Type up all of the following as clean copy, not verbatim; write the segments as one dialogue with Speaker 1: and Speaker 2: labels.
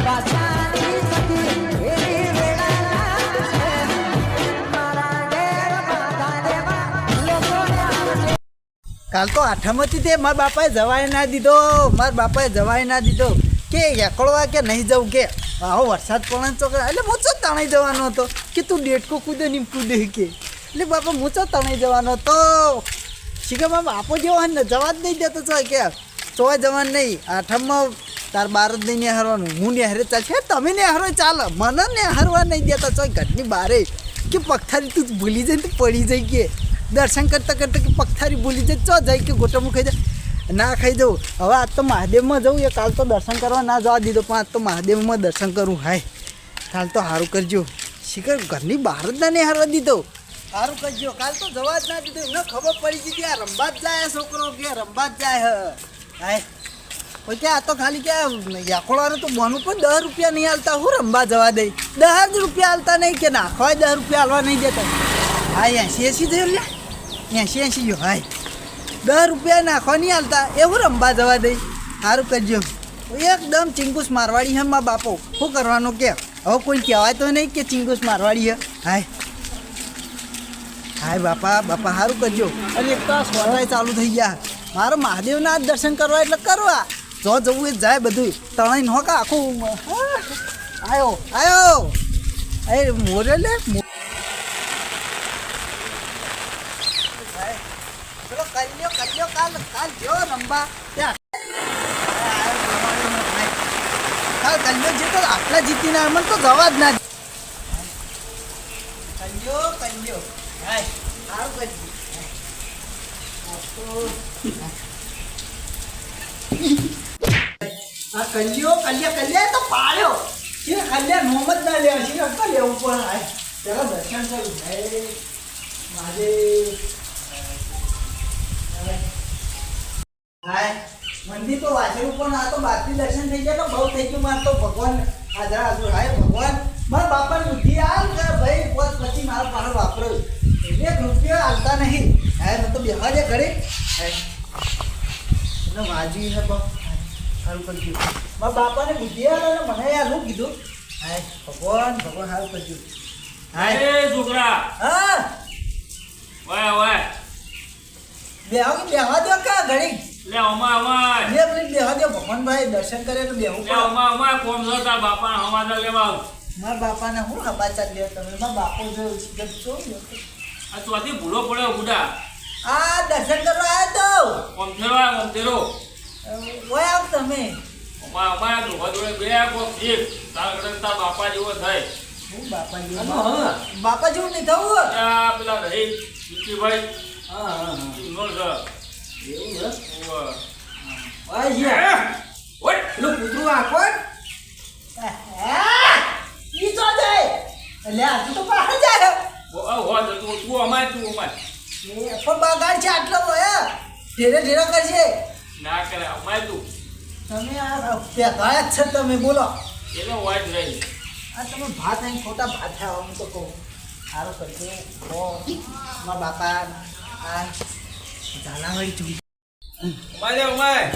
Speaker 1: કાલ તો આઠમથી તે મારા બાપાએ જવાય ના દીધો કે એકળવા કે નહીં જવું કે આવો વરસાદ પડે તો એટલે હું ચો તણાઈ જવાનો હતો કે તું ડેટકો કૂદે નહીં કૂદે કે એટલે બાપા હું ચો તણાઈ જવાનો હતો શીખે મારા બાપો જેવો ને જવા જ નહીં દેતો ચો કે ચોય જવાનું નહીં આઠમમાં તાર બાર જ નહીં નેહારવાનું હું નેહરે ચાલશે તમે નેહારો ચાલે મને નેહારવા નહીં દેતા ચોય ઘરની બારે કે પગથારી તું ભૂલી જાય તો પડી જાય કે દર્શન કરતાં કરતાં કે પગથારી ભૂલી જાય ચો જાય કે ગોટામાં ખાઈ જાય ના ખાઈ જવું હવે આજ તો મહાદેવમાં જવું એ કાલ તો દર્શન કરવા ના જવા દીધો પણ આજ તો મહાદેવમાં દર્શન કરું હાય કાલ તો સારું કરજો શીખર ઘરની બહાર જ ના નેહારવા દીધો સારું કરજો કાલ તો જવા જ ના દીધો એમને ખબર પડી ગઈ કે આ રંબા જ જાય છોકરો કે રંબા જ જાય હાય કોઈ કે આ તો ખાલી કે યાખોળવાનું તો બોનું પણ 10 રૂપિયા નહીં હાલતા હું રંબા જવા દઈ 10 જ રૂપિયા હાલતા નહીં કે નાખવા 10 રૂપિયા હાલવા નહીં દેતા હાય 80 થયું લે 80 જો હાય 10 રૂપિયા નાખવા નહીં હાલતા એવું રંબા જવા દઈ સારું કરજો એકદમ ચિંગુસ મારવાડી હે મા બાપો શું કરવાનું કે હવે કોઈ કહેવાય તો નહીં કે ચિંગુસ મારવાડી હે હાય બાપા સારું કરજો અને એક તો સ્વરાય ચાલુ થઈ ગયા મારો મહાદેવના દર્શન કરવા એટલે કરવા જો જવું એ જાય બધું તણાઈ નોકા આખું આયો એ મોરે લે ચલો કર્યો કાલ જો રંબા કાલ કર્યો જે તો આટલા જીતીને મને તો જવા જ ના કર્યો હાય સારું કરજો આ કલ્યા તો પાડ્યો એ કલ્યા નોમ જ ના લેવા છે અક્કા લેવું પણ હાય ચાલો દર્શન કરું હાય મારે હાય મંદિર તો વાંચેલું પણ આ તો બાકી દર્શન થઈ ગયા તો બહુ થઈ ગયું મારે તો ભગવાન હાજર હાય ભગવાન મારા બાપાની બુદ્ધિ આલ કે ભાઈ પોત પછી મારો પાડો વાપરો 1 રૂપિયા હાલતા નહીં હાય મેં તો બેહવા દે ઘરે હાય વાજી હે બાપ સારું કરજો મારા બાપાને બુદ્ધિ આલે ને મને યાર શું કીધું હાય ભગવાન સારું કરજો
Speaker 2: હાય છોકરા
Speaker 1: હા
Speaker 2: વાય
Speaker 1: બેહવા દો કા ઘડી
Speaker 2: લે અમાય
Speaker 1: લે પ્લીઝ બેહવા દો ભગવાનભાઈ દર્શન કરે તો બેહવું
Speaker 2: લે અમાય કોમ ન તાર બાપા હમાદા લેવા
Speaker 1: મારા બાપાને હું હબાચા લે તમે મારા બાપો જો છો
Speaker 2: આ ચોથી ભૂલો પડ્યો બુડા
Speaker 1: આ દર્શન કરવા આવ્યો તો
Speaker 2: ઓમ તેરો
Speaker 1: ઓય આવ તમે
Speaker 2: અમાય તો જોડે બે કો એક તાર બાપા જેવો થાય
Speaker 1: હું બાપા જેવો બાપા જેવું નહીં થવું
Speaker 2: આ પેલા રહી ભાઈ
Speaker 1: હા
Speaker 2: નો સર
Speaker 1: એવું હે
Speaker 2: ઓય
Speaker 1: ઓય લો કૂતરું આ કોણ ઈ તો જાય એટલે આ તું તો બહાર જાય
Speaker 2: તું અમાય
Speaker 1: એ પણ બગાડ છે આટલો હોય ધીરે કરશે
Speaker 2: ના કરે અમાય તું
Speaker 1: તમે આ પેગાય જ છે તમે બોલો
Speaker 2: એટલે વાટ રહી
Speaker 1: આ તમે ભાત અહીં ખોટા ભાત થયા હું તો કહું સારું કરશે મારા બાપા આ ઝાલાવાળી ચૂંટી
Speaker 2: અમાય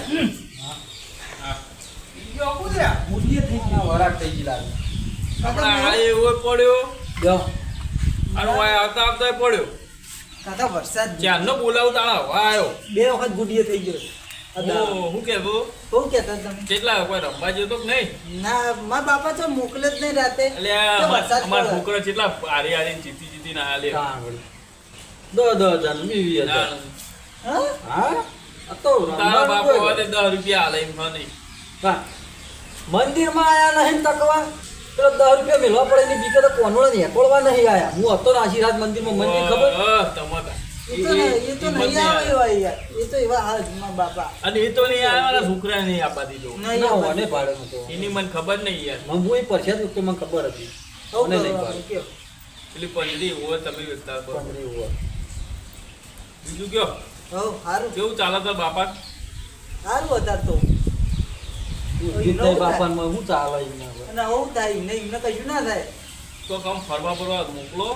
Speaker 1: મૂલ્ય થઈ ગયું
Speaker 2: વરાક થઈ ગઈ લાગે આપણા આ એવો પડ્યો
Speaker 1: જો
Speaker 2: આનો વાય આવતા પડ્યો
Speaker 1: કાકા વરસાદ
Speaker 2: જ્યાંનો બોલાવું તાળા આવ્યો
Speaker 1: 2 વખત ગુડિયો થઈ ગયો
Speaker 2: હું કેવું
Speaker 1: શું કહેતા તમે
Speaker 2: કેટલા કોઈ રમવા જેતો કે નહીં
Speaker 1: ના મારા બાપા તો મોકલે જ નહીં રાતે
Speaker 2: એટલે અમારા છોકરા કેટલા આરી જીતી ના હાલે તારા બાપો હવે 10 રૂપિયા હાલે એમ નહીં
Speaker 3: મંદિરમાં આયા નહીં તકવા પેલો 10 રૂપિયા મેળવા પડે ની બીકે તો કોનોળે નહીં એકોળવા નહીં આયા હું હતો ને આશીર્વાદ મંદિરમાં મંદિર ખબર
Speaker 2: તમારા
Speaker 1: એ તો નહીં આવ્યો યાર એ તો એવા હાલ મારા બાપા
Speaker 2: અને એ તો નહીં આવ્યા છોકરા નહીં આપવા દીધો
Speaker 1: નહીં
Speaker 3: ના મને ભાડે નતો
Speaker 2: એની મને ખબર નહીં યાર
Speaker 3: હું એ પરસ્યા તો મને ખબર હતી મને નહીં ભાડે
Speaker 2: પેલી પંડી હોય તમે વિસ્તાર પર
Speaker 3: પંદરી ઓવર
Speaker 2: બીજું કયો
Speaker 1: સારું
Speaker 2: કેવું ચાલે તો બાપા
Speaker 1: સારું હતા તો
Speaker 3: નહીં બાપાને હું ચાલે એમને
Speaker 1: અને આવું થાય નહીં એમને કશું ના થાય
Speaker 2: તો કામ ફરવા ફરવા મોકલો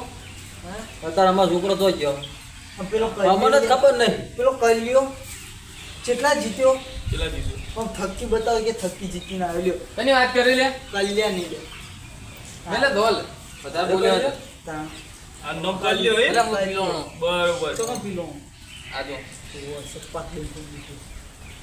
Speaker 3: અત્યારે અમારો છોકરો તો ગયો
Speaker 1: પેલો
Speaker 3: મને ખબર નહીં
Speaker 1: પેલો કર્યો કેટલા જીત્યો
Speaker 2: કેટલા દીધું
Speaker 1: પણ થકી બતાવો કે થકી જીતીને આવ્યો
Speaker 4: કની વાત કરી લે
Speaker 1: કલ્યાણી લે
Speaker 4: એટલે ધોલ વધારે બોલ્યો હતો.
Speaker 1: તાણ.
Speaker 2: આ નોમ કાલ્યો હે
Speaker 4: એટલે હું પીલો
Speaker 2: બરોબર
Speaker 1: તો કોણ પીલો
Speaker 4: આ જો
Speaker 1: સપાટ બિલકુલ બીજું.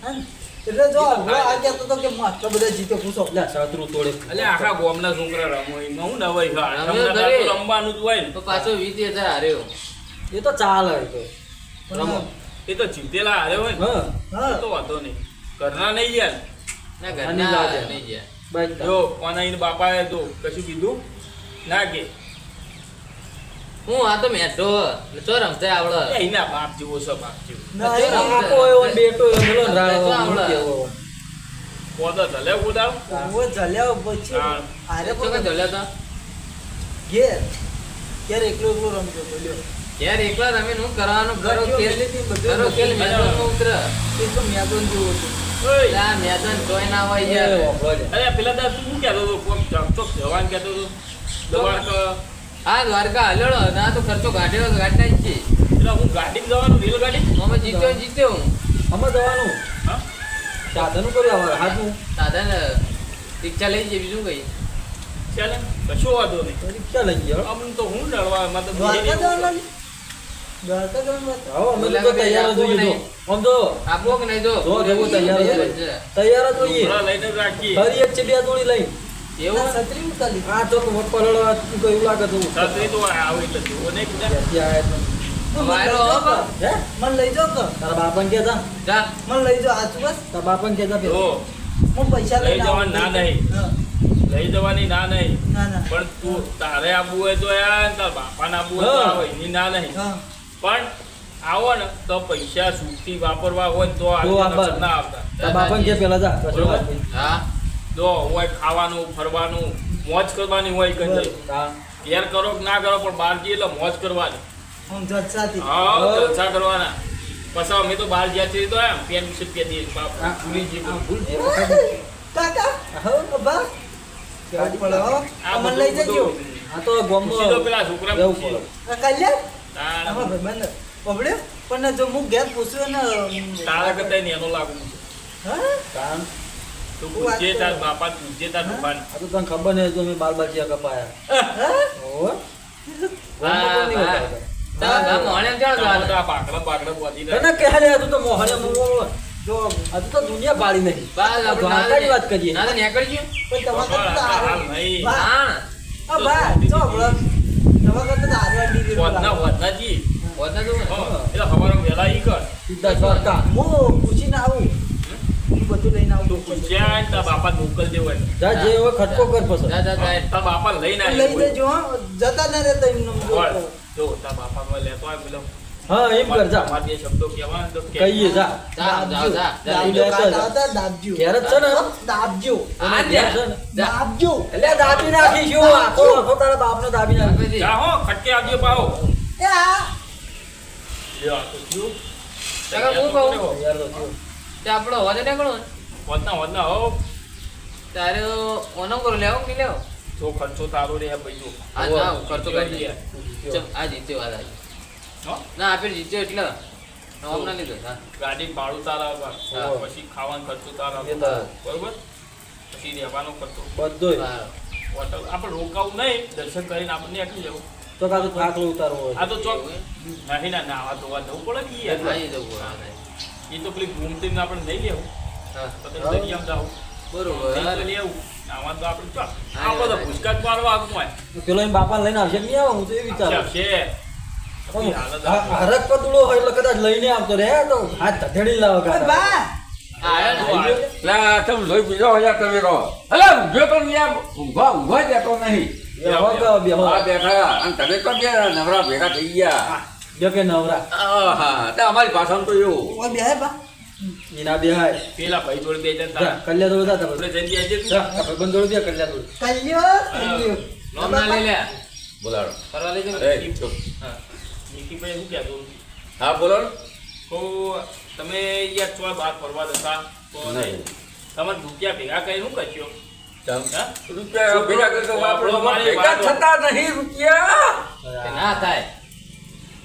Speaker 1: હા ને? એટલે જો હવે આ કહેતો હતો કે હું આટલા બધા જીત્યો પૂછો
Speaker 3: લે શત્રુ તોડે
Speaker 2: એટલે આખા ગામના છોકરા રમો એમાં હું નવાઈ
Speaker 4: રમ્યો
Speaker 2: તમને
Speaker 4: ખરી.
Speaker 2: તો રમવાનું જ હોય ને
Speaker 4: તો પાછો 20,000 હાર્યો
Speaker 3: એ તો ચાલે એ તો રમો
Speaker 2: એ તો જીતેલા હારે હોય ને
Speaker 3: હા
Speaker 1: હા
Speaker 2: તો વાંધો નહીં ઘરના નહીં યાર
Speaker 4: ના
Speaker 3: આની
Speaker 4: ઘરના
Speaker 3: વાત છે.
Speaker 4: નહીં ગયા
Speaker 3: બસ
Speaker 2: જો કોના બાપાએ તો કશું કીધું ના કે
Speaker 4: હું આ તો મેઠો તો રમતા આવડે
Speaker 2: એ એના બાપ જેવો છે બાપ જેવો
Speaker 1: ના
Speaker 4: જો
Speaker 1: એ
Speaker 4: રમતા.
Speaker 3: આપો એવો ને બેટો એવો બોલો ને રાડો
Speaker 4: તો આવડે.
Speaker 3: કેવો.
Speaker 2: પોતો ધલે ઉડાવ
Speaker 1: હું જલ્યા પછી
Speaker 2: હા.
Speaker 1: આરે
Speaker 4: તો કઈ
Speaker 1: પણ
Speaker 4: ધોલ્યો તો
Speaker 1: ઘેર ઘેર એકલો એકલો રમતો બોલ્યો
Speaker 4: યાર એકલા તમે શું કરવાનું કરો
Speaker 1: ઘર
Speaker 4: ખેલ
Speaker 1: લીધી બધું
Speaker 4: કરો ખેલ મેદાનમાં ઉતર
Speaker 1: એ તો મેદાન જેવું હતું
Speaker 2: ઓય
Speaker 4: આ મેદાન તોય ના હોય
Speaker 3: એ
Speaker 4: યાર
Speaker 3: વાપરો છે.
Speaker 2: અરે પેલા દા તું શું કહેતો હતો કોક ચોક જવાન કહેતો હતો દ્વારકા
Speaker 4: આ દ્વારકા હલ્યો ના તો ખર્ચો કાઢ્યો કાઢતા જ છે
Speaker 2: એટલે હું ગાડીમાં જવાનું રેલગાડી
Speaker 4: મમ્મી જીત્યો હું
Speaker 3: આમાં જવાનું
Speaker 2: હા
Speaker 3: સાધનું કર્યું હવે હાથનું
Speaker 4: સાધન રિક્ષા લઈ જઈએ બીજું કઈ
Speaker 2: ચાલે કશો વાંધો નહીં
Speaker 3: રિક્ષા લઈ ગયો
Speaker 2: આમ તો હું લડવા મતલબ
Speaker 1: દ્વારકા જવાનું દ્વારકા જવાનું હતું.
Speaker 3: હવે અમે તો તૈયાર જ જોઈએ જો આમ તો
Speaker 4: આપો કે નહીં જો
Speaker 3: જો જેવું તૈયાર જ જોઈએ. તૈયાર જ જોઈએ
Speaker 2: ઘોડા લઈને જ રાખીએ
Speaker 3: ફરી એક છે બે જોડી લઈ
Speaker 4: એવું
Speaker 1: ના, છત્રી ઉતારી
Speaker 3: આ તો પલળવા તું તો એવું લાગે તું
Speaker 2: છત્રી તો આવે એટલે જોવો નહીં કીધા
Speaker 3: ત્યાંથી આયા તો.
Speaker 4: વાયરો
Speaker 1: મને લઈ જાઓ
Speaker 4: હવે.
Speaker 1: કે?
Speaker 3: હે
Speaker 1: મને લઈ જાઓ કે?
Speaker 3: તારા બાપાને કે જા
Speaker 4: જા
Speaker 1: મને લઈ જાઓ આજ બસ
Speaker 3: તારા બાપાને કે જા
Speaker 2: જો
Speaker 3: પેલા.
Speaker 1: હું પૈસા
Speaker 2: લઈ
Speaker 1: લઈને આવું.
Speaker 2: જવાનું ના નહીં.
Speaker 1: હા.
Speaker 2: લઈ જવાની ના નહીં
Speaker 1: ના ના
Speaker 2: પણ તું તારે આબુ હોય તો યાર તાર બાપાને આબુ હોય તો
Speaker 3: હા.
Speaker 2: આવે એની ના નહીં
Speaker 1: હા
Speaker 2: પણ આવો ને તો પૈસા સૂકથી વાપરવા હોય ને તો
Speaker 3: તો
Speaker 2: આવી
Speaker 3: આભાર.
Speaker 2: નકર ના આવતા
Speaker 3: તારા બાપાને કે પેલા જા કશો વાત નહીં.
Speaker 4: હા
Speaker 2: જો હોય ખાવાનું ફરવાનું મોજ કરવાની હોય કંઈ
Speaker 3: હા.
Speaker 2: ઘેર કરો કે ના કરો પણ બહાર જઈએ એટલે મોજ કરવાની
Speaker 1: હું જલસાથી
Speaker 2: હા
Speaker 3: હા.
Speaker 2: જલસા કરવાના પછી અમે તો બહાર ગયા છીએ તો એમ પેન વિશે દઈએ બાપ
Speaker 3: હા.
Speaker 2: ભૂલી જઈએ
Speaker 3: આ
Speaker 2: બધું.
Speaker 3: ભૂલ છે.
Speaker 1: કાકા
Speaker 3: હા.
Speaker 1: બા
Speaker 3: ગાડી
Speaker 1: પડે હો.
Speaker 2: આ
Speaker 1: મને લઈ
Speaker 2: બધું-
Speaker 1: જજો
Speaker 2: બધું
Speaker 3: આ તો ગામમાં
Speaker 2: પૂછી દો પેલા છોકરા
Speaker 3: જવું
Speaker 2: પૂછી દો.
Speaker 3: પડે.
Speaker 1: આ કલ્યાણ
Speaker 2: તારા
Speaker 1: આમાં ભાઈબંધ પકડ્યો પણ જો હું ઘેર પૂછ્યો ને
Speaker 2: તારા કરતા એનો લાગુ છે
Speaker 1: હા?
Speaker 3: કારણ
Speaker 2: તું પૂછજે તાર બાપા પૂછજે તાર દુકાન
Speaker 3: આ તો તને ખબર નહીં જો મેં બાલ બાચિયા કપાયા
Speaker 1: હા?
Speaker 3: ઓહો.
Speaker 4: હા,
Speaker 3: ગામમાં
Speaker 4: હા.
Speaker 3: કોણ નહીં
Speaker 4: તારા ગામ મોહણિયા ક્યાં જવાનું?
Speaker 2: તારા પાકડા પાકડા બોધી
Speaker 3: તને કહે લે આ તું તો મોહણે મોહો. જો આ તું તો દુનિયા પાડી નહીં
Speaker 4: બાલ આપણે
Speaker 3: દ્વારકાની વાત કરીએ
Speaker 4: ના તો નીકળી ગયું
Speaker 1: પણ તમારા કરતા તો
Speaker 2: હાલ
Speaker 1: હારું.
Speaker 2: નહીં.
Speaker 1: બા,
Speaker 4: હા
Speaker 1: આ બા, ચો હમણાં. તમારા કરતા તો હારું આ ડીવી
Speaker 2: વધના
Speaker 1: વાળા.
Speaker 2: વધનાજી
Speaker 4: વધના જવું ને.
Speaker 2: એટલે સવારે વહેલા ઈ કર
Speaker 3: સીધા દ્વારકા
Speaker 1: હું પૂછીને આવું હું બધું લઈને આવું
Speaker 2: તું પૂછ્યા ને તાર બાપા મોકલ દેવો એને.
Speaker 3: જા જે હોય ખટકો કર પસંદ
Speaker 4: જા જા જા
Speaker 2: તાર બાપા લઈને
Speaker 1: લઈ
Speaker 2: આવ્યો
Speaker 1: જજો હો. જતા ના રહેતા એમને
Speaker 2: હોય. જો તાર બાપા કોઈ લેતો હોય પેલો
Speaker 3: હા એમ કર જા
Speaker 2: અમારે બે શબ્દો કહેવાના તો કે.
Speaker 3: કહીએ જા
Speaker 4: જા જા જા જા
Speaker 1: દાબજો,
Speaker 3: લેતો
Speaker 1: કાકા
Speaker 3: જા.
Speaker 1: હતા, દાબજો.
Speaker 3: ઘેર જ છે ને
Speaker 1: દાબજો
Speaker 4: આ
Speaker 3: ઘેર
Speaker 4: જા
Speaker 3: છે ને?
Speaker 4: જા
Speaker 1: દાબજો.
Speaker 3: એટલે દાબી નાખીશું આખો આખો તારા બાપને દાબી નાખી
Speaker 4: આપેજી.
Speaker 2: જા હો ખટકે આવજે પાહો
Speaker 1: એ આ
Speaker 2: લ્યો આ તો થયું.
Speaker 4: કાકા, હું કહું?
Speaker 3: તૈયાર તો થયો.
Speaker 4: તે આપણો અવાજ નીકળો ને
Speaker 2: વધના હો
Speaker 4: તારે ઓનો કરો લેવો કે લેવો
Speaker 2: જો ખર્ચો તારો રે ભાઈ જો
Speaker 4: આ
Speaker 3: ઓહો.
Speaker 4: જાઓ ખર્ચો કરી દઈએ
Speaker 3: જીત્યો.
Speaker 4: ચલ આ જીત્યો વાત આજે
Speaker 2: હો?
Speaker 4: ના આપે જીત્યો એટલે નામ ના લીધો હા
Speaker 2: ગાડી ભાડું તારા
Speaker 4: હા.
Speaker 2: આવવા પછી ખાવાનો ખર્ચો તારા
Speaker 3: એ તો
Speaker 2: આવવા. બરોબર પછી રહેવાનો ખર્ચો
Speaker 3: બધોય
Speaker 4: હા.
Speaker 2: હોટલ આપણે રોકાવું નહીં દર્શન કરીને આપણે નીકળી જવું
Speaker 3: તો કાં તો થાકલો ઉતારવો હોય
Speaker 2: આ તો ચોક નહીં ના નાવા ધોવા જવું પડે કે યાર.
Speaker 4: આવી જવું હા
Speaker 2: એ તો પેલી ઘૂમતી આપણે નહીં લેવું
Speaker 4: હા
Speaker 2: તો તમે દરિયામાં જાઓ
Speaker 4: બરોબર
Speaker 2: નહીં તો લેવું નાવા તો આપણે ચોક આવો તો ભૂસકાટ મારવા આગું હોય
Speaker 3: પેલો એમ બાપાને લઈને આવશે કે નહીં આવે હું તો એ વિચારું
Speaker 2: છે આપણી હાલત આ.
Speaker 3: હરક પતળો હોય એટલે કદાચ લઈને આવતો રે તો હાથ ધધેડી લાવો
Speaker 1: ઓય
Speaker 3: કાકા
Speaker 1: બા
Speaker 4: આયો ને.
Speaker 5: લા તમે લોહી પીધો હોય તમે રહો અલે ઊંઘ્યો તો નહીં યાર ઊંઘવા દેતો નહીં
Speaker 3: બેહો કે બેહો
Speaker 5: આ બેઠા અને તમે તો બે નવરા ભેગા થઈ ગયા
Speaker 3: જો કે નવરા
Speaker 5: આહા તે અમારી ભાષામાં તો એવું
Speaker 1: ઓય બેહે બા
Speaker 3: એના બેહાય
Speaker 2: પેલા ભાઈ જોડે બે જણ
Speaker 3: જા
Speaker 2: તારા.
Speaker 3: કલ્યા દોડ જા
Speaker 2: આપણે
Speaker 3: તમે
Speaker 2: જઈને બેસીએ.
Speaker 3: જા ભાઈબંધ દોડ દે કલ્યા દોડ
Speaker 1: કલ્યો કલ્યો
Speaker 4: નામ ના લઈ લે
Speaker 5: બોલાડો
Speaker 4: ફરવા લઈ
Speaker 5: અરે
Speaker 4: જવું
Speaker 5: ચૂપ.
Speaker 2: હા. નિકીભાઈ શું કહેતો
Speaker 5: હા બોલો ને.
Speaker 2: તો તમે યાર ચોય બહાર ફરવા જતા તો
Speaker 5: નહીં.
Speaker 2: તમે રૂપિયા ભેગા કરી શું કરશો
Speaker 5: ચમ.
Speaker 2: હા?
Speaker 5: રૂપિયા ભેગા કરતો
Speaker 2: આપણો
Speaker 5: આપણે
Speaker 2: મારી
Speaker 5: ભેગા
Speaker 2: વાતો.
Speaker 5: થતા નહીં રૂપિયા
Speaker 4: કે ના થાય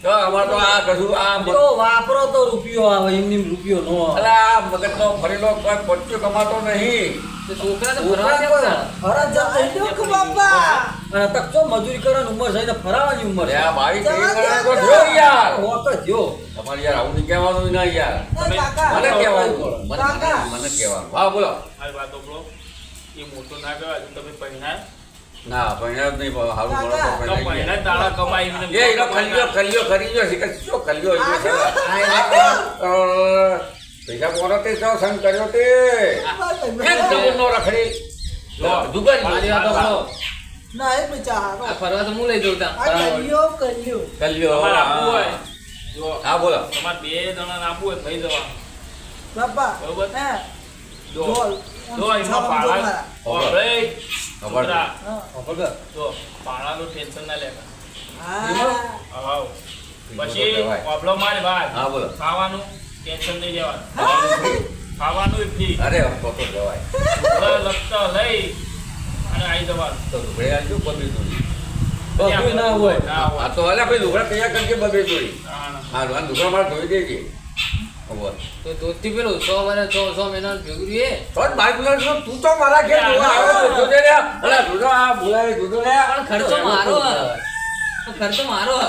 Speaker 5: તો અમારે તો આ કશું આ
Speaker 3: તો વાપરો તો રૂપિયો આવે એમની રૂપિયો નો આવે.
Speaker 5: અલા આ મગજનો ફરેલો કોઈ પચ્ચો કમાતો નહીં.
Speaker 4: તો છોકરા તો ફરવા કેમ જાય?
Speaker 1: અરે જવા દો કે બાપા
Speaker 3: અને તકતો મજૂરી કરવાની ઉંમર છે ને ફરાવાની ઉંમર છે.
Speaker 5: આ મારી
Speaker 1: જવા
Speaker 5: કઈ
Speaker 1: દે
Speaker 5: તો
Speaker 1: તો.
Speaker 5: જો યાર
Speaker 3: હોક જ જો.
Speaker 5: તમારે યાર આવું નહીં કહેવાનું ના યાર
Speaker 1: એ કાકા
Speaker 5: મને કહેવાનું મને
Speaker 1: કાકા.
Speaker 5: મને કહેવાનું હા બોલો
Speaker 2: મારી વાત સાંભળો. એ મોટો ના કહેવાય હજુ તમે પહેણાય.
Speaker 5: ના ભણ્યા જ નહીં પણ હારું મળે તો
Speaker 2: તો
Speaker 5: ભણાઈ
Speaker 2: પહેણાય દાડા કમાઈ એમને
Speaker 5: ગયા. એ એનો કલ્યો કરી ગયો છે કે શું કલ્યો એ છે પૈસા કોનો તે જો સંગ કર્યો તે એક જમૂન નો રખડી દુબઈ
Speaker 4: મારી વાત સાંભળો.
Speaker 1: ના એ બચારો
Speaker 4: આ ફરવા તો હું લઈ જઉં તાં.
Speaker 1: આ કર્યો
Speaker 5: કલ્યો
Speaker 2: તમારે આપવું હોય જો
Speaker 5: હા બોલો
Speaker 2: તમારે 2 જણાને આપવું હોય થઈ જવા
Speaker 1: બાપા
Speaker 2: બરોબર.
Speaker 1: હે
Speaker 2: જો
Speaker 1: બોલ.
Speaker 2: જો એમાં પાળા ઓરે
Speaker 5: ખબર છે.
Speaker 1: હા
Speaker 3: વગર.
Speaker 2: જો પાળાનું ટેન્શન ના લેતા
Speaker 1: હા
Speaker 2: હાવ પછી
Speaker 5: કહેવાય.
Speaker 2: પ્રોબ્લેમ મારી વાત
Speaker 5: હા બોલો
Speaker 2: ખાવાનું ટેન્શન નહીં લેવાનું ખાવાનું ફ્રી
Speaker 5: અરે તો જવાય
Speaker 2: લગતા લઈ અને આવી જવાનું
Speaker 5: તો લુગડે આવજો બબે જોડી
Speaker 3: બધું ના હોય.
Speaker 2: ના
Speaker 5: આ
Speaker 2: હોય
Speaker 5: તો અલ્યા ભાઈ લુગડા તૈયાર કરજે બબે જોડી
Speaker 2: હા, ના.
Speaker 5: હા લુગડા મારે ધોઈ દેજે ખબર
Speaker 4: તો ધોતી પેલું 100 વર્ષ 100 મહિનાનું ભેગું રહે.
Speaker 5: તો જ બાઈક બોલાવજો, તું તો મારા ઘેર જોવા આવ્યો તો જોજે રે. અલા જોજો આ બોલાવે જોજો રે.
Speaker 4: પણ ખર્ચો મારો હ. તો ખર્ચો મારો હ.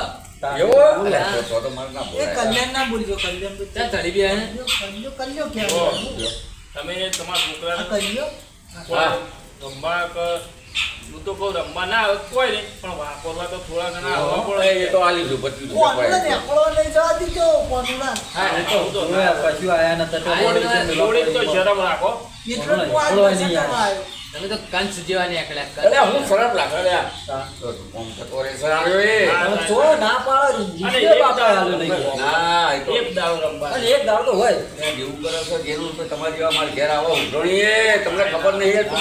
Speaker 5: એવો?
Speaker 3: બોલે.
Speaker 5: અલા, તો મારે ના
Speaker 1: એ
Speaker 5: બોલાય.
Speaker 1: કલ્યાણ ના બોલજો કલ્યાણ
Speaker 4: ત્યાં ચડી બી આયા.
Speaker 1: કલ્યો
Speaker 2: જો,
Speaker 1: કેવું
Speaker 2: તમે તમારા
Speaker 1: આ
Speaker 2: છોકરાને
Speaker 1: કલ્યો
Speaker 5: હા.
Speaker 2: રમવા હું તો કહું રમવા ના આવે તો કોઈ નહીં પણ વાપરવા તો થોડા ઘણા આવવા
Speaker 5: એ
Speaker 2: પડે
Speaker 5: તો આલી દીધું, પતી દીધું,
Speaker 1: કોનુડા ને
Speaker 5: કપાઈ
Speaker 1: અકળવા લઈ જવા દીધો કોનુડા
Speaker 2: હા એ તો હું તો
Speaker 3: હવે કશું આયા નતા તો
Speaker 4: આયા
Speaker 3: બોડી
Speaker 4: નતા.
Speaker 3: છે
Speaker 2: થોડીક તો શરમ રાખો
Speaker 1: એટલે હું આ
Speaker 3: અકળવા
Speaker 1: પૈસા
Speaker 3: નહીં
Speaker 1: કરવા આવ્યો
Speaker 4: તમે તો કંસ જેવા નીકળ્યા.
Speaker 5: અલ્યા, હું શરમ લાગે લ્યા. તો આમ થતો રે શરાળ્યો એ.
Speaker 2: હા.
Speaker 3: હવે છો ના પાડો
Speaker 2: અને
Speaker 3: જીભે
Speaker 2: એક
Speaker 3: બાપા આલ્યો નહીં.
Speaker 5: ના, એ તો
Speaker 2: એક દાવ રમવા
Speaker 3: અને એક દાડો તો હોય
Speaker 5: એ જેવું કરે છે, જેનું તો તમારી જેવા મારા ઘેર આવો ઉઘરણી એ, તમને ખબર નહીં એ તો.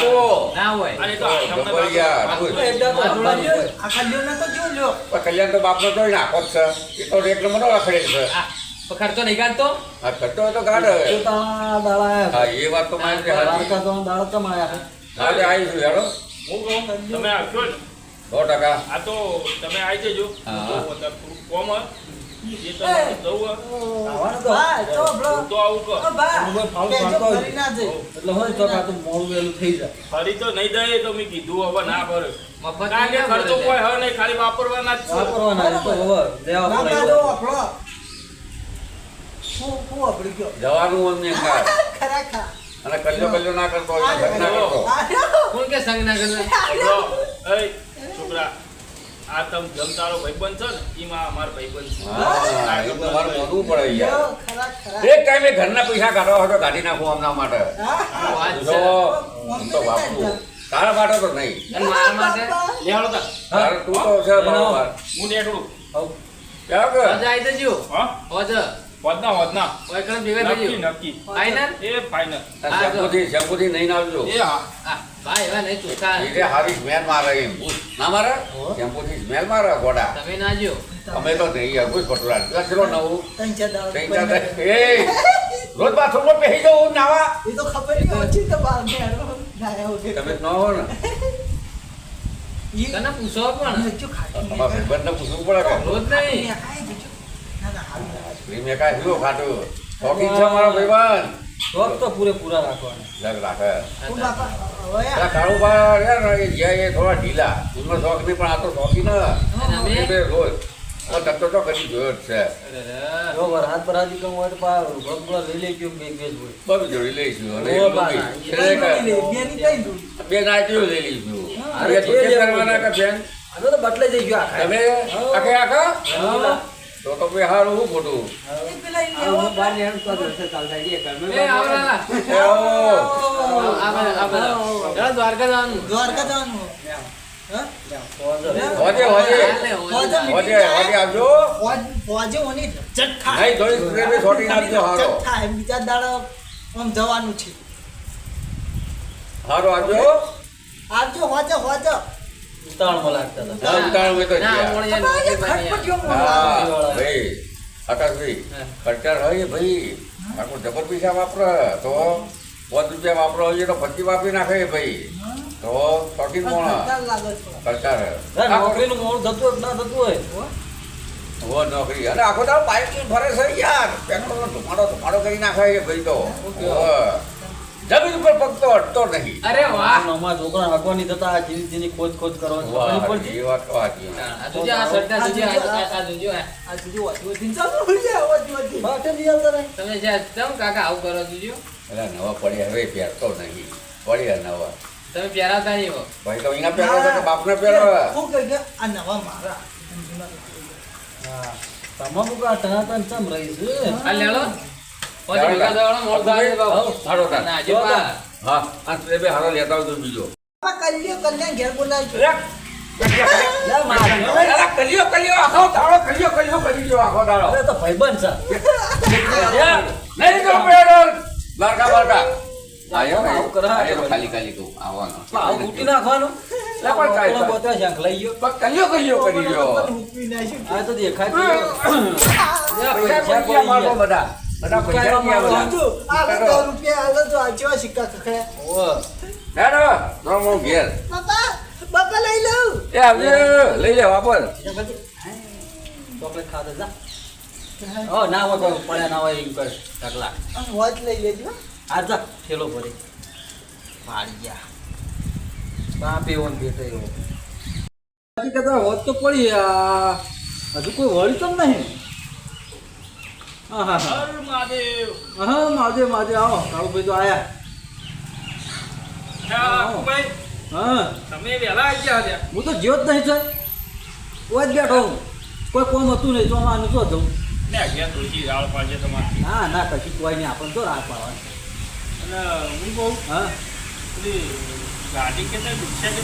Speaker 4: ના હોય.
Speaker 2: અને તો તમને
Speaker 5: જબર યાર.
Speaker 3: એક દાડો તો રમવાનું હોય.
Speaker 1: આ કલ્યો ના તો જો લ્યો
Speaker 5: પણ કલ્યાણ તો બાપનો તોય નાખો જ છે. એ તો એક નંબરનો રખડે છે.
Speaker 4: આ તો ખર્ચો નહીં કાઢતો.
Speaker 5: આ ખર્ચો તો કાઢ હવે.
Speaker 3: પોતાના દાડા આયા
Speaker 5: હા, એ વાત તો મારી છે સાચી.
Speaker 3: દ્વારકા તો દાડા કમાયા છે.
Speaker 5: આજે આવીશું યારો.
Speaker 2: હું કહું તમે આવશો ને
Speaker 5: 100%.
Speaker 2: આ તો તમે આવી જજો
Speaker 5: હા.
Speaker 2: તો વધારે થોડું કોમ હોય. જે તમારે જવું હોય
Speaker 3: આવવાનું તો
Speaker 1: બા તો બ્રો
Speaker 2: હું તો આવું કર
Speaker 1: ઓ બા
Speaker 3: હું ફાળું
Speaker 1: કેજો
Speaker 3: પાડતો હોય.
Speaker 1: ફરી ના જઈ
Speaker 3: એટલે હોય તો કાં તો મોડું વહેલું થઈ જાય.
Speaker 2: ફરી તો નહીં જાય તો મેં કીધું હવે ના ભરે
Speaker 4: મફત
Speaker 2: કારણ કે ખર્ચો કોઈ હવે નહીં ખાલી વાપરવાના જ છે
Speaker 3: વાપરવાના એ તો હવે લેવા
Speaker 1: ના
Speaker 3: પડે.
Speaker 1: કાઢો આપણો હું આપડી ગયો
Speaker 5: જવાનું અમને કાઢ.
Speaker 1: ખરેખર
Speaker 5: અને કલ્યો ના કરતો હોય, ઘર ના કરતો.
Speaker 4: કોણ કે સંગ ના કરે?
Speaker 2: જો, એય, છોકરા આ તમ જમ તારો ભાઈબંધ છે ને એમાં અમારો ભાઈબંધ છે
Speaker 5: હા, એ તો મારે બોલવું પડે યાર.
Speaker 1: ખરા
Speaker 5: એક ટાઈમે ઘરના પૈસા કાઢવા હોય તો કાઢી નાખું આમના માટે.
Speaker 4: વાત
Speaker 5: જો,
Speaker 4: છે.
Speaker 5: હું તો વાપરું. તારા માટે તો નહીં.
Speaker 4: અને મારા માટે
Speaker 2: લેવડો તા
Speaker 5: તારે તું તો છે બરાબર.
Speaker 2: હું નીકળું
Speaker 3: હવ.
Speaker 5: ક્યાં કે?
Speaker 4: મજા આવી જજો.
Speaker 2: હા
Speaker 4: હોજ.
Speaker 2: વધના
Speaker 4: કોઈ કણ ભેગા
Speaker 2: નક્કી
Speaker 4: થજો.
Speaker 2: નક્કી
Speaker 4: ફાઈનલ?
Speaker 2: એ ફાઈનલ
Speaker 5: આ શેમ્પૂથી નહીં આવજો.
Speaker 2: એ હા
Speaker 4: આ ભાઈ એવા નહીં ચોખ્ખા.
Speaker 5: એટલે હારી સ્મેલ મારે એમ. ના મારે? શેમ્પૂથી સ્મેલ મારે ગોડા.
Speaker 4: તમે ના જો.
Speaker 5: અમે તો નહીં યાર, કોઈ ખોટું ચલો નવું.
Speaker 1: ત્રણ ચાર દાડા
Speaker 5: ત્રણ ચાર એ રોજ બાથરૂમમાં પહેરી જવું નાવા.
Speaker 1: એ તો ખબર નહીં ઓછી તો બાર ને ના ઓકે
Speaker 5: તમે જ ન હો ને.
Speaker 4: તને પૂછો પણ
Speaker 1: જો ખાટી
Speaker 5: તમારા ભાઈબંધને પૂછવું પડે કે
Speaker 4: રોજ નહીં.
Speaker 1: ના ના હાલ
Speaker 5: મેં કાંઈ પીવો ખાટું. શોખીન છે મારો ભાઈબંધ.
Speaker 3: શોખ તો પૂરેપૂરા રાખવાના.
Speaker 5: જગ રાખે.
Speaker 1: હું બાપા હવે
Speaker 5: પેલા કાળુબા રહ્યા ને એ જ્યાં એ થોડા ઢીલા. એમનો શોખ નહીં પણ આ તો શોખીન જ.
Speaker 4: અને અમે
Speaker 5: એ બે રોજ ધંધો તો કરી જોયો જ છે.
Speaker 3: જો વરસાદ બરાદી કમ હોય તો પા ભગવા લઈ લેજો બે બે જ હોય.
Speaker 5: બધું જોડી લઈશું. અને
Speaker 3: ઓ
Speaker 5: એ
Speaker 3: બાના.
Speaker 5: લોબી. બેની કઈ નાટીઓ લઈ લઈશું.
Speaker 3: અરે
Speaker 5: હવે
Speaker 3: જે
Speaker 5: ધોતી
Speaker 3: લેવું
Speaker 5: કરવાના કે બેન?
Speaker 3: હવે તો બદલાઈ જઈ ગયો આખા.
Speaker 5: તમે આખે આખા?
Speaker 3: હા.
Speaker 5: તો ભાઈ હારું હું ખોટું.
Speaker 4: એ આવો લાલા.
Speaker 5: એ ઓ.
Speaker 4: આ બધા. ચાલો દ્વારકા જવાનું.
Speaker 1: દ્વારકા જવાનું હા
Speaker 5: હોજે હોજે.
Speaker 1: હોજે.
Speaker 5: હોજે હોજે આવજો.
Speaker 1: ફોજે ઓની જટ
Speaker 5: નહીં થોડી સ્પ્રે છોટી નાખજો હારો.
Speaker 1: થાય બીજા દાડા આમ જવાનું છે
Speaker 5: હારો આવજો.
Speaker 1: આવજો હોજે હોજે
Speaker 3: ઉતાવળમાં લાગતા હતા.
Speaker 5: ના ઉતાળું હોય તો
Speaker 4: ના,
Speaker 5: જ્યાં.
Speaker 4: મોળિયા
Speaker 1: બાબા, એ
Speaker 4: નથી બન્યા.
Speaker 1: ખટપટીઓ
Speaker 5: હા
Speaker 1: મોળા.
Speaker 5: ભાઈ આકાશભાઈ ખર્ચા હોય ભાઈ આખું જબર પૈસા વાપરે તો 5 રૂપિયા વાપરો હોય તો 25 વાપરી નાખે ભાઈ તો શોખીન મોણા
Speaker 1: ખર્ચા લાગે છે.
Speaker 5: ખર્ચા રહે.
Speaker 3: ના, નોકરીનું મોડું થતું હોય કે ના થતું હોય
Speaker 5: હો નોકરી અને આખો દાડો બાઇક લઈને ફરે છે યાર પેટ્રોલનો ધુમાડો કરી નાખે છે ભાઈ તો જમીન ઉપર પગ તો અડતો નહીં.
Speaker 4: અરે વાહ
Speaker 3: અમારા છોકરા આગવાની થતા આ જીની ખોજ કરો છો.
Speaker 5: વાહ,
Speaker 3: ખબર પડતી?
Speaker 5: એ વાત તો સાચી.
Speaker 4: આ જોજો આ સરદાર જોજો આ જોજો
Speaker 1: આ સુધી વાંચવાથી ચાલુ થઈ જાય વાંચવાથી.
Speaker 3: બાટે લઈ આવતા નહીં.
Speaker 4: તમે જ્યાં તમ કાકા આવું કરો જોજો
Speaker 5: પેલા નવા પડ્યા હવે પહેરતો નહીં પડ્યા નવા
Speaker 4: તમે પહેરાવતા નહીં હો
Speaker 5: ભાઈ તો અહીંયા પહેરો છે કે બાપને પહેરો
Speaker 1: હું કહી ગયા આ નવા મારા
Speaker 3: હા. તમામ લોકો આ ટનાટન ચમ રહી છે.
Speaker 4: આ લેલો પછી ભેગા થવાનો મોડ થાય બાબુ
Speaker 5: હારો કાઢ.
Speaker 4: ના જે પા
Speaker 5: હા આ સ્લેબે હારો લેતા આવજો બીજો
Speaker 1: કલ્યાણ ઘેર બોલાવી
Speaker 3: લે માર.
Speaker 5: કલિયો આખો દાડો કલિયો કરી દો આખો દાડો
Speaker 3: અરે તો ભાઈબંધ છે.
Speaker 5: નહીં તો પેડર લારકા બારકા આયો
Speaker 3: આવું કરે.
Speaker 5: આયો ખાલી કહું આવવાનો
Speaker 3: આવું તૂટી નાખવાનું.
Speaker 5: લે પણ કાંઈ
Speaker 3: પેલો બોતરા શાંખ લઈ ગયો.
Speaker 5: પણ કલિયો કરી દો
Speaker 1: મૂકવી નાખ્યું
Speaker 3: આ તો દેખાય જ નહીં.
Speaker 5: પૈસા પૈસા મારો બધા પૈસા ક્યાં બધા
Speaker 1: જો આ 10 રૂપિયા આલો તો આ જેવા સિક્કા ખખડ્યા
Speaker 3: ઓહ.
Speaker 5: હેડો નમો ઘેર
Speaker 1: બાપા લઈ લઉં
Speaker 5: એ આવજે લઈ લે વાપર
Speaker 3: ચોકલેટ ખાધા જા. ઓ ના હોય તો પડ્યા ના હોય એમ કર ઢગલા.
Speaker 1: વોચ લઈ લેજો
Speaker 3: આ જા થેલો ભરી પાડી ગયા. બાપ એવો ને બેટો એવો. બાકી કહેતા હોત તો પડી આ હજુ કોઈ વળી તો નહીં. હા હા હા
Speaker 2: હર મહાદેવ
Speaker 3: હા મહાદેવ મહાદેવ આવો કાળુભાઈ તો આયા.
Speaker 2: હા, ભાઈ
Speaker 3: હા
Speaker 2: તમે વહેલા આવી ગયા હતા
Speaker 3: હું તો જ્યો જ નહીં છે. કોઈ જ બેઠો હું. કોઈ કોમ હતું નહીં તો આનું તો જવું.
Speaker 2: ને અગિયાર દોશી રાળ પાડશે તમારે
Speaker 3: ના ના કશું કોઈ નહીં આપણને તો રાહ પાડવાની.
Speaker 2: અને હું કહું
Speaker 3: હા
Speaker 2: પેલી ગાડી કે રિક્ષા કે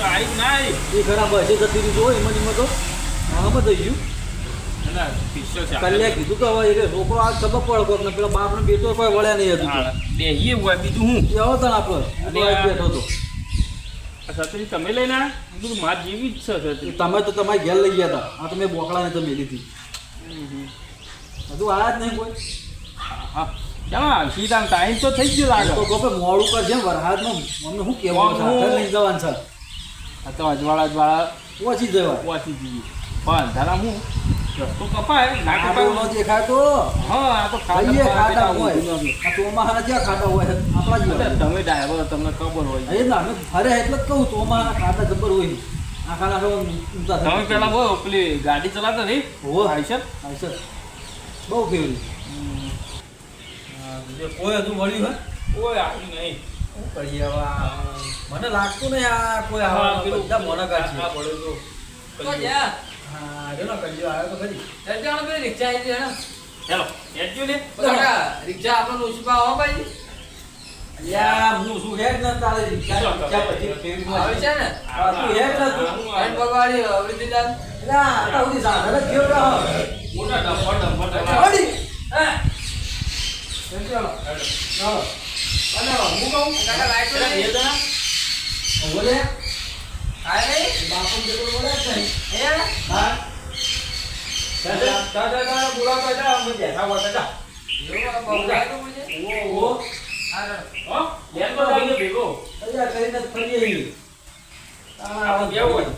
Speaker 2: આવી જ ના આવી
Speaker 3: એ ખરા બસે જતી રહી જો એમાં તો આમાં થઈ ગયું.
Speaker 2: અને પિસ્સો છે
Speaker 3: કલ્યા કીધું કે હવે એ છોકરો આ ખબર પડે કોક ને પેલા બાપને બેટો કોઈ વળ્યા નહીં હતું.
Speaker 2: હા, દેહીએ હોય બીજું હું
Speaker 3: એ આવો તને આપણો બેઠો હતો.
Speaker 2: આ છત્રી તમે લઈને આવ્યા? મેં કીધું માર જેવી જ છે છત્રી
Speaker 3: તમે તો તમારી ઘેર લઈ ગયા હતા. આ તમે બોકડાને તો મેલી હતી. હજુ આયા જ નહીં કોઈ.
Speaker 2: હા ચાલો સીધા ટાઈમ તો થઈ ગયો લાગે
Speaker 3: તો ગોપે મોડું કર છે વરહાદમાં અમને શું કહેવાનું છે? ઘર લઈને જવાનું છે.
Speaker 2: આ તો અજવાળા
Speaker 3: પહોંચી જવાય.
Speaker 2: પહોંચી જઈએ પણ ધારા હું રસ્તો કપાય ના
Speaker 3: આ
Speaker 2: કપાય
Speaker 3: ડોલો દેખાય તો
Speaker 2: હા આ તો
Speaker 3: ખાઈએ ખાટા હોય.
Speaker 2: તમે
Speaker 3: આ ચોમાહાના જ્યાં ખાટા હોય આપણા જેવા.
Speaker 2: ડ્રાઈવર તમને ખબર હોય
Speaker 3: એ ના અમે ફર્યા એટલે જ કહું ચોમાહાના ખાટા જબર હોય નહીં. આ ખાના હવે ઊંચા
Speaker 2: તમે
Speaker 3: થઈ
Speaker 2: પેલા બહુ પેલી ગાડી ચલાવતા નહીં
Speaker 3: હોવે.
Speaker 2: આઈસર
Speaker 3: હા સર બહુ ફેવરી. કોઈ હજુ મળ્યું હે
Speaker 2: ઓય આવ્યું નહીં
Speaker 3: શું કરીએ હવે આ? મને લાગતું નહીં આ કોઈ આવા બધા મોનકા છે.
Speaker 2: આ પડ્યો તો
Speaker 4: તો જા
Speaker 3: હા રેલો કલ્યો આવ્યો તો ખરી.
Speaker 4: એટલે પેલી રિક્ષા આવી છે ને
Speaker 2: હેલો એડ્યુ લે
Speaker 4: કાકા રિક્ષા આપણે ઓછી પાવ હો ભાઈ
Speaker 3: યા હું શું હેડ ન તારે રિક્ષા પછી ફેરી
Speaker 4: આવે છે ને
Speaker 3: આ તું હેડ ન તું.
Speaker 4: એન્ડ બગાડી અવરી દીધા
Speaker 3: ના આ ઉધી સાધન જ ગયો રહો.
Speaker 2: મોટા ડમ્પર
Speaker 3: હડી.
Speaker 4: હે
Speaker 3: ચાલો ચાલો
Speaker 4: અને હું કહું કાકા લાઈટ
Speaker 2: પેલા બે
Speaker 4: લઈ
Speaker 2: જણા
Speaker 3: બોલે
Speaker 4: આય નહીં
Speaker 3: બાપુ જેટલો બોલે જ નહીં.
Speaker 4: હે
Speaker 3: હા
Speaker 2: દાદા બોલા બેટા મજા આવા બેટા
Speaker 4: એવું બહુ લાઈટ પૂછે
Speaker 3: ઓ
Speaker 4: આ
Speaker 2: હો લેન તો આવી ભેગો
Speaker 3: અલ્યા કરીને જ ફરી આવી.
Speaker 2: આવો કેવું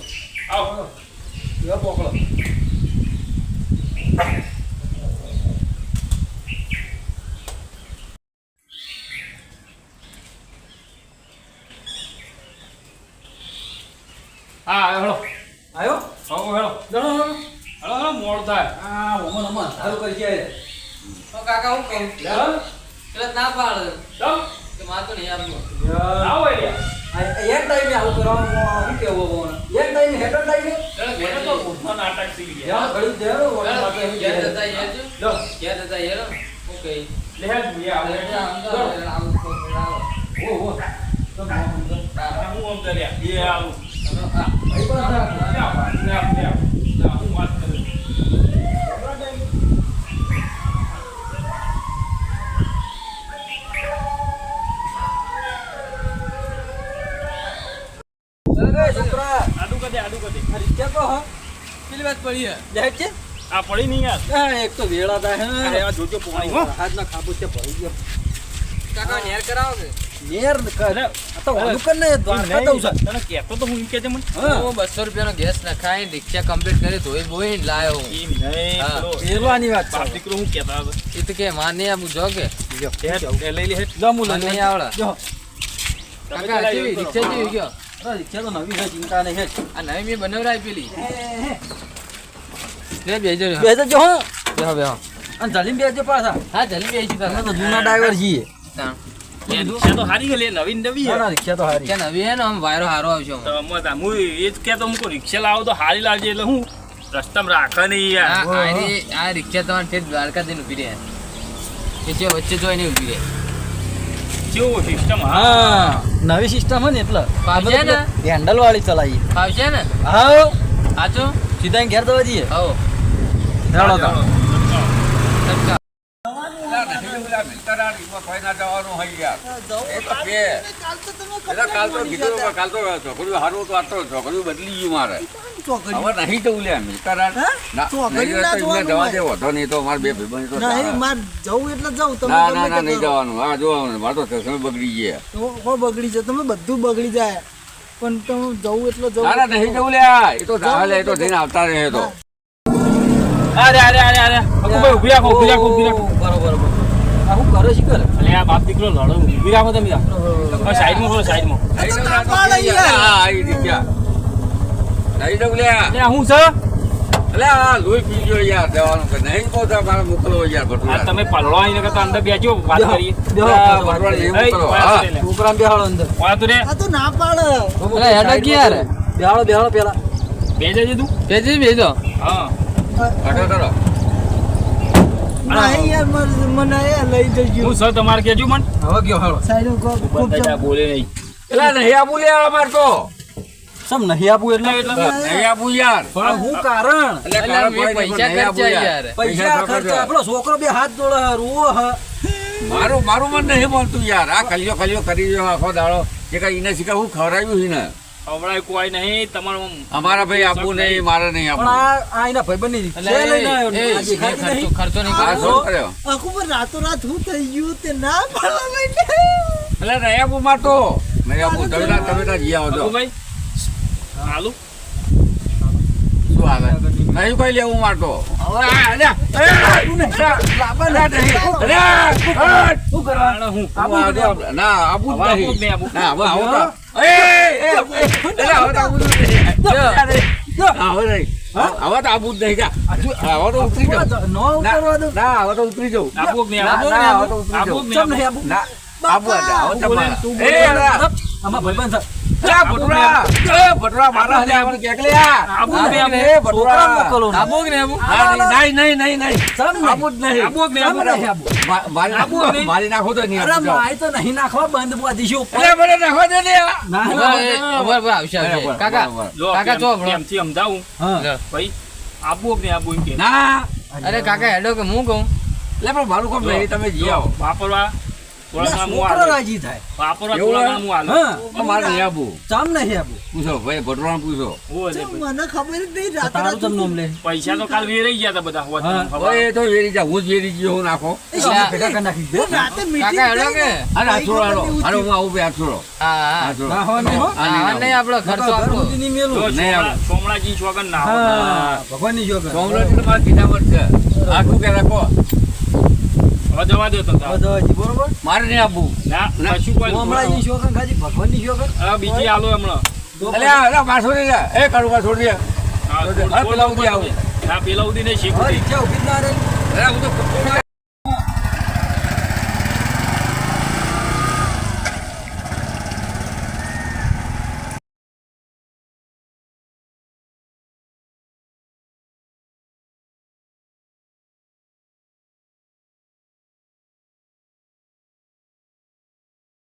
Speaker 2: આવો
Speaker 3: યો પોકળો.
Speaker 2: હા હેલો
Speaker 3: આવ્યો
Speaker 2: આવો હેલો
Speaker 3: જણો
Speaker 2: હેલો હેલો મોડ થાય
Speaker 3: આ ઓમન ઓમન સારું કરી જાય.
Speaker 4: તો કાકા હું કહું એટલે ના પાડ
Speaker 2: ચમ
Speaker 4: કે માર તો નહીં આપવું
Speaker 2: આવો એરિયા
Speaker 3: એક ટાઈમે આવું કરવાનું શું કેવું બોન એક ટાઈમે હેડર ટાઈમે
Speaker 2: મને તો મોટો નાટક શીખી ગયા
Speaker 3: યા ઘડી દેરો ઓલા માટે એમ
Speaker 4: ઘેર
Speaker 3: કહે.
Speaker 4: જતા હેજો
Speaker 2: લો
Speaker 4: ઘેર જતા હેરો ઓકે
Speaker 2: લે હેડ ભૂયા
Speaker 4: એટલે
Speaker 2: આવો
Speaker 4: અંદર આવું કોણ
Speaker 3: ઓ ઓ તો મોહન તો
Speaker 2: હું આમ કર્યા એ આવું
Speaker 3: ભાઈ પણ
Speaker 2: હું વાત કરું
Speaker 3: અરે છોકરા
Speaker 2: આડું કદે
Speaker 3: આ રીત્યા તો હા
Speaker 4: પેલી વાત પડી હે
Speaker 3: દેખ છે
Speaker 2: આ પડી નહીં યાર
Speaker 3: આ એક તો વેળા થાય
Speaker 2: અરે આ જોજો પોણી હો
Speaker 3: હાથ ના ખાબુ છે ભરી ગયો.
Speaker 4: કાકા નેર કરાવો કે
Speaker 3: નેર કર આ તો ઓલું કર ને દ્વારકા દઉં છે
Speaker 2: તને કહેતો તો હું એમ કે છે મને
Speaker 3: હા
Speaker 4: હું 200 રૂપિયાનો ગેસ નખાઈને રિક્ષા કમ્પ્લીટ કરી ધોઈ બોઈને લાયો હું.
Speaker 2: એમ નહીં
Speaker 4: હા.
Speaker 2: પેલો
Speaker 3: પેલવાની વાત
Speaker 2: બાપ
Speaker 3: છે
Speaker 2: દીકરો હું કહેતા હતા
Speaker 4: એ તો કે માર નહીં આપું જો કે
Speaker 2: એ લઈ લે હેઠ.
Speaker 3: જમું
Speaker 4: મને નહીં આવડે.
Speaker 3: જો
Speaker 2: તમે
Speaker 4: કાકા
Speaker 2: પેલા
Speaker 4: કેવી
Speaker 2: એવું કરો.
Speaker 4: રિક્ષા જેવી ગયો
Speaker 3: અરે રિક્ષા તો નવી છે ચિંતા નહીં હેઠ
Speaker 4: આ નવી મેં બનાવરાઈ પેલી લે બેજો
Speaker 3: બેસે જો હો
Speaker 4: બેહો બેહો
Speaker 3: અને જલીમ બેસજો પાછા
Speaker 4: હા જલ્દી બેસી
Speaker 3: અમે તો જૂના ડ્રાઈવર છીએ
Speaker 2: લે, રિક્ષા તો હારી છે લે નવી ને નવી
Speaker 3: ના
Speaker 2: છે.
Speaker 3: ના રિક્ષા તો હારી
Speaker 4: કે નવી હે ને આમ વાયરો હારો આવશે
Speaker 2: તો હું એ જ કહેતો હું કહું રિક્ષા લાવો તો હારી લાવજે એટલે હું રસ્તામાં રાખે નહીં યાર
Speaker 4: આ રિક્ષા તમારે ઠેઠ દ્વારકા જઈને ઊભી રહે કે જે વચ્ચે જોઈને ઊભી રહે
Speaker 2: કેવો સિસ્ટમ હા
Speaker 3: હા નવી સિસ્ટમ હે ને એટલે
Speaker 4: ફાવશે ને?
Speaker 3: હેન્ડલ વાળી ચલાવી
Speaker 4: ફાવશે ને
Speaker 3: હા
Speaker 4: આજો
Speaker 3: સીધા અહીં ઘેર દવા જઈએ
Speaker 4: હો
Speaker 3: હેડો તો
Speaker 4: તબકા
Speaker 5: પેલા નહીં પેલા મિલકતદાર એમાં કોઈ ના જવાનું હોય યાર એ તો કે
Speaker 1: કાલ તો તમે
Speaker 5: એટલે કાલ તો કીધું પણ કાલ તો છોકરીઓ હારું તો આ તો છોકરીઓ બદલી ગયું મારે હવે નહીં જવું લે મિલકતદાર
Speaker 1: હા?
Speaker 5: ના
Speaker 1: છોકરીઓ
Speaker 5: નહીં
Speaker 1: ના
Speaker 5: તો એમને
Speaker 1: જવાનું
Speaker 5: જવા દે વધો નહીં તો મારે બે ભાઈબંધ તો
Speaker 1: નહીં
Speaker 5: ચાલે.
Speaker 1: માર જવું એટલે જાઉં તમે
Speaker 5: ના
Speaker 1: ગમે
Speaker 5: ના ના
Speaker 1: તે
Speaker 5: નહીં
Speaker 1: કરો.
Speaker 5: જવાનું હા જોવાનું મારે તો સમય બગડી ગયા
Speaker 1: કોઈ બગડી જાય તમે બધું બગડી જાય પણ તમે જવું એટલે જવું
Speaker 5: ના ના નહીં જવું લે એ તો ચાલે એ તો જઈને આવતા રહે તો
Speaker 2: અરે ભાઈ ઊભી રાખો ઊભી રાખો ઊભી રાખો
Speaker 3: બરોબર આ હું કરે છે કરે
Speaker 2: અલે આ બાપ દીકરો લડો ઊભી રાખો તમે સાઈડમાં કરો સાઈડમાં
Speaker 5: નહીં જવું
Speaker 1: ના
Speaker 5: તો
Speaker 1: પાડે
Speaker 5: નહીં
Speaker 1: યાર.
Speaker 5: હા આવી રીત્યા નહીં જવું લે
Speaker 2: અલે આ હું છે
Speaker 5: અલે આ લોહી પી ગયો યાર દેવાનું કે નહીં પહોંચા મારે મોકલવો યાર
Speaker 2: આ
Speaker 5: ભટુરા
Speaker 2: તમે પલળો આવીને કરતા અંદર બેજો વાત
Speaker 3: બેહો,
Speaker 2: કરીએ
Speaker 3: બેહો,
Speaker 2: આ
Speaker 3: બેહો,
Speaker 2: ભટુરા
Speaker 5: બેહો,
Speaker 2: નહીં
Speaker 5: બેહો.
Speaker 2: મોકલો.
Speaker 5: હા.
Speaker 2: લે, લે.
Speaker 3: છોકરાને બેહાડો અંદર
Speaker 2: ઓયા તું રે
Speaker 1: આ તો ના પાડે
Speaker 4: અરે હેડો કે યાર
Speaker 3: બેહાડો બેહાડો પેલા
Speaker 2: બે જજે તું
Speaker 4: બેજી બેજો
Speaker 2: હા
Speaker 5: કાઢો કરો
Speaker 1: નહીં યાર મને યાર લઈ જજો
Speaker 2: હું સર તમારે કહેજો મને
Speaker 3: હવે ગયો હાલો
Speaker 1: સાઈડ ખૂબ
Speaker 2: બધા બોલે નહીં
Speaker 5: એટલે નહીં આપું લે અમાર તો
Speaker 3: સમ નહીં આપું એટલે
Speaker 5: નહીં આપું યાર
Speaker 3: પણ હું કારણ
Speaker 5: એટલે
Speaker 4: અલા,
Speaker 5: કારણ
Speaker 4: મેં
Speaker 5: કોઈ નહીં,
Speaker 4: પૈસા
Speaker 5: પણ નહીં આપું
Speaker 4: ખર્ચ્યા
Speaker 5: યાર.
Speaker 4: યાર.
Speaker 3: પૈસા ખર્ચા આપણો છોકરો બે હાથ જોડે હે, રોવો હે
Speaker 5: મારું મારું મન નહીં બોલતું યાર આ કલિયો કલિયો કરી રહ્યો આખો દાડો કે કઈ એને શીખા હું ખવડાવ્યું છે ને
Speaker 2: હમણાં કોઈ નહીં તમારું
Speaker 5: અમારા ભાઈ આપવું નહીં મારે નહીં
Speaker 3: પણ
Speaker 5: આપવું
Speaker 3: આ એના ભાઈબંધની
Speaker 4: એટલે
Speaker 3: રિક્ષા લઈને આવ્યો
Speaker 4: એ,
Speaker 3: ને. આજે
Speaker 4: એ
Speaker 3: ખાતી નહીં.
Speaker 4: ખર્ચો નહીં
Speaker 5: આ
Speaker 4: કરવો
Speaker 5: શું કર્યો
Speaker 1: આખું પર રાતોરાત હું થઈ ગયું તે ના પાડવા માંડે
Speaker 5: એટલે નહીં આપું મારતો નહીં આપું તમે ના જી આવો તો
Speaker 2: ભાઈ હાલું
Speaker 5: શું આવે નહીં કોઈ લેવું મારતો હવે આ, અલ્યા, લાંબા ના નહીં. અલ્યા, હટ.
Speaker 3: શું કરવા
Speaker 2: હું
Speaker 5: ના આપું જ
Speaker 2: હવે આપું જ
Speaker 5: નહીં
Speaker 2: નહીં, આપું.
Speaker 5: ના હવે આવો તો અલ્યા, હવે તો આપું જ નહીં. હા, હવે નહીં. હવે તો આપું જ નહીં જા. હા, હવે તો ઉતરી જાઉં.
Speaker 3: ન ઉતરવા દો
Speaker 5: ના હવે તો ઉતરી જાઉં.
Speaker 2: આપું કે નહીં
Speaker 5: ના,
Speaker 2: આપું?
Speaker 5: ના, હવે તો ઉતરી
Speaker 2: આપું
Speaker 5: જાઉં.
Speaker 2: કે નહીં
Speaker 3: ચમ નહીં આપું
Speaker 5: ના આપું જ. હવે
Speaker 2: તું બોલે,
Speaker 5: તમારા.
Speaker 2: તું
Speaker 5: એ, અલ્યા,
Speaker 3: આમાં ભાઈબંધ છે.
Speaker 5: અલ્યા, ભટુરા. એ, ભટુરા, મારા હાલે આપણે ક્યાંક લે આ.
Speaker 2: આપું જ નહીં,
Speaker 5: એ,
Speaker 3: છોકરાને
Speaker 5: ભટુરા.
Speaker 3: મોકલો ને.
Speaker 4: આપો કે નહીં આપો
Speaker 5: હા, નહીં, નહીં, નહીં.
Speaker 3: ચમ નહીં.
Speaker 5: આપું જ નહીં.
Speaker 2: આપું કે નહીં
Speaker 3: ચમ નહીં આપું.
Speaker 5: મારી
Speaker 2: આપું જ
Speaker 5: નાખો
Speaker 2: નહીં.
Speaker 5: મારી નાખો તો નહીં
Speaker 3: અરે
Speaker 5: આપું જાઓ.
Speaker 3: માય તો નહીં નાખવા બંધ બાંધી છે ઉપર.
Speaker 5: અલ્યા, મને નાખવા દે ને આ.
Speaker 3: ના
Speaker 4: ઉભા,
Speaker 3: ના.
Speaker 4: એ, ઉભા, ઉભા, આવશે આવશે
Speaker 5: બરાબર,
Speaker 4: કાકા
Speaker 5: બરાબર.
Speaker 2: જો
Speaker 4: કાકા ચો ભણો.
Speaker 2: પ્રેમથી સમજાવું
Speaker 3: હા.
Speaker 2: ભાઈ આપું કે નહીં આપું એમ કે
Speaker 5: ના
Speaker 4: અરે કાકા હેડો કે હું કહું
Speaker 5: એટલે પણ મારું કામ નહીં તમે જી આવો
Speaker 2: વાપરવા થોડા હું
Speaker 3: છોકરો
Speaker 2: હાલું.
Speaker 3: રાજી થાય
Speaker 2: વાપરવા
Speaker 5: એવું
Speaker 2: થોડા
Speaker 5: હોય?
Speaker 2: હું હાલું.
Speaker 3: હા
Speaker 5: તો મારે નહીં આપવું
Speaker 3: ચમ નહીં આપું
Speaker 5: પૂછો ભાઈ ભટુરાને પૂછો
Speaker 2: ઓય લે ભાઈ.
Speaker 1: મને ખબર જ નહીં
Speaker 3: તારું ચમ નામ લે
Speaker 2: પૈસા તો કાલ વેરાઈ ગયા હતા બધા હોત
Speaker 3: હા.
Speaker 2: તમને ખબર.
Speaker 5: હવે એ તો વેરી જા હું જ વેરી ગયો હું નાખો
Speaker 3: ભેગા કરી નાખી દે
Speaker 1: રાતે મીટિંગ
Speaker 4: કાકા હેડો કે
Speaker 5: અરે આ છોડો હાલો હાલો હું આવું બે હાથ છોડો
Speaker 4: હા હા
Speaker 5: હાથ છોડો.
Speaker 3: ના હોય નહીં હો.
Speaker 5: હા, નહીં,
Speaker 4: હા નહીં આપણો ખર્ચો
Speaker 3: ઘર
Speaker 4: આપણો
Speaker 3: સુધી નહીં મેલું.
Speaker 2: જો
Speaker 5: નહીં
Speaker 2: સોમલા- સોમલાજી છોકન ના હોય.
Speaker 3: હા ભગવાનની જોગર.
Speaker 5: સોમલાજી તો મારા કિનામત છે આ શું કે રાખો
Speaker 2: હવે જવા દો તો તાવ.
Speaker 3: બધાજી બરોબર
Speaker 5: મારે નહીં આપવું
Speaker 2: ના
Speaker 5: ના.
Speaker 2: કશું કોઈ
Speaker 3: હમણાં જોગર ખાલી ભગવાનની જોગર.
Speaker 2: હવે બીજી આલો હમણાં
Speaker 5: અલ્યા પાછો દે જા. એ કાઢું છોડી દે
Speaker 2: હા,
Speaker 5: હા, પેલા ઉધી આવું.
Speaker 2: ના પેલા ઉધી નહીં શીખવું
Speaker 3: હવે ઈચ્છા ઊભી જ ના રહે.
Speaker 5: અરે હું તો